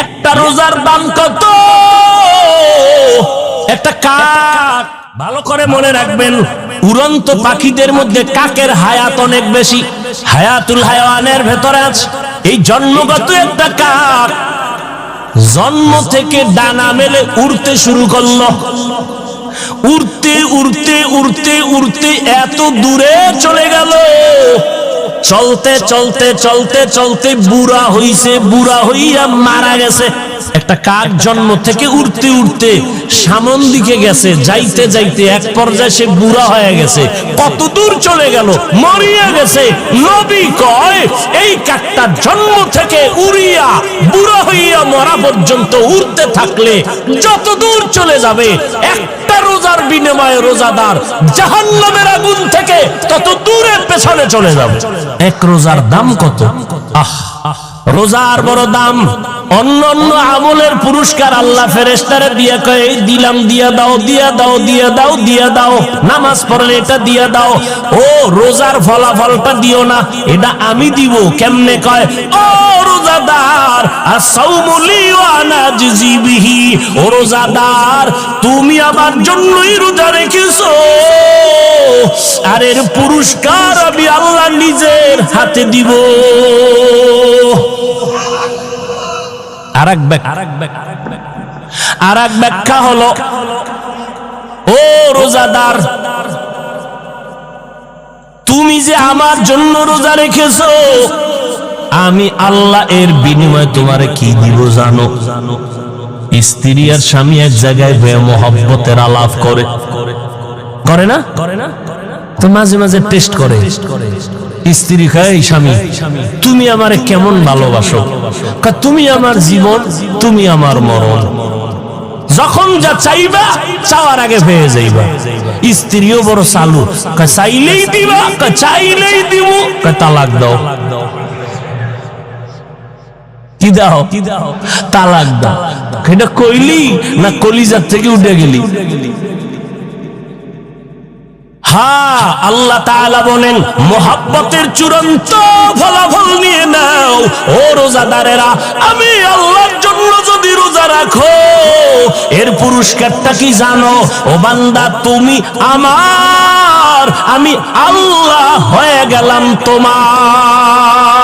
একটা রোজার দাম কত? একটা কাক, ভালো করে মনে রাখবেন, উড়ন্ত পাখিদের মধ্যে কাকের হায়াত অনেক বেশি। হায়াতুল হায়াওয়ানের ভেতরে আছে। এই জন্মগত একটা কাক জন্ম থেকে ডানা মেলে উড়তে শুরু করলো। উড়তে উড়তে উড়তে উড়তে এত দূরে চলে গেল, চলতে চলতে চলতে চলতে বুড়া হইছে, বুড়া হইয়া মারা গেছে। একটা কাক জন্ম থেকে উড়তে উড়তে সামন দিকে গেছে, যাইতে যাইতে এক পর্যায়ে সে বুড়া হয়ে গেছে। কত দূর চলে গেল, মরিয়া গেছে। নবী কয় এই কাকটা জন্ম থেকে উড়িয়া বুড়া হইয়া মরা পর্যন্ত উড়তে থাকলে যত দূর চলে যাবে, একটা রোজার বিনিময়ে রোজাদার জাহান্নামের আগুন থেকে তত দূরে পেছনে চলে যাবে। এক রোজার দাম কত? রোজার বড় দাম। অন্য অন্য আমলের পুরস্কার আল্লাহ ফেরেশতারে দিয়ে কয় এই দিলাম, দিয়া দাও, দিয়া দাও, দিয়া দাও, দিয়া দাও। নামাজ পড়লে এটা দিয়া দাও। ও রোজার ফলাফলটা দিও না, এটা আমি দিব। কেমনে কয়? ও রোজাদার, আস-সাওমু লি ওয়া আনা আজজি বিহি। ও রোজাদার, তুমি আমার জন্যই রোজা রেখেছো, আর এর পুরস্কার আমি আল্লাহ নিজের হাতে দিব। আরেক ব্যাখ্যা হলো, ও রোজাদার, তুমি যে আমার জন্য রোজা রেখেছো, আমি আল্লাহ এর বিনিময়ে তোমারে কি দিব জানো? স্ত্রী আর স্বামী এক জায়গায় হয়ে মহব্বতের আলাপ করে, করে না? তো মাঝে মাঝে টেস্ট করে। স্ত্রী কয়, স্বামী তুমি আমারে কেমন ভালোবাসো? তুমি আমার জীবন, তুমি আমার মরণ। যখন যা চাইবা চাওয়ার আগে পেয়ে যাইবা। স্ত্রীও বড় চালু, চাইলেই দিবা, চাইলেই দিব, তালাক দাও। কি দাও? তালাক দাও। এটা কইলি না কলিজার থেকে উঠে গেলি? হ্যাঁ, আল্লাহ তাআলা বলেন মুহাব্বতের চূড়ান্ত ফলাফল নিয়ে নাও। ও রোজাদারেরা, আমি আল্লাহর জন্য যদি রোজা রাখো, এর পুরস্কারটা কি জানো? ও বান্দা, তুমি আমার, আমি আল্লাহ হয়ে গেলাম তোমার।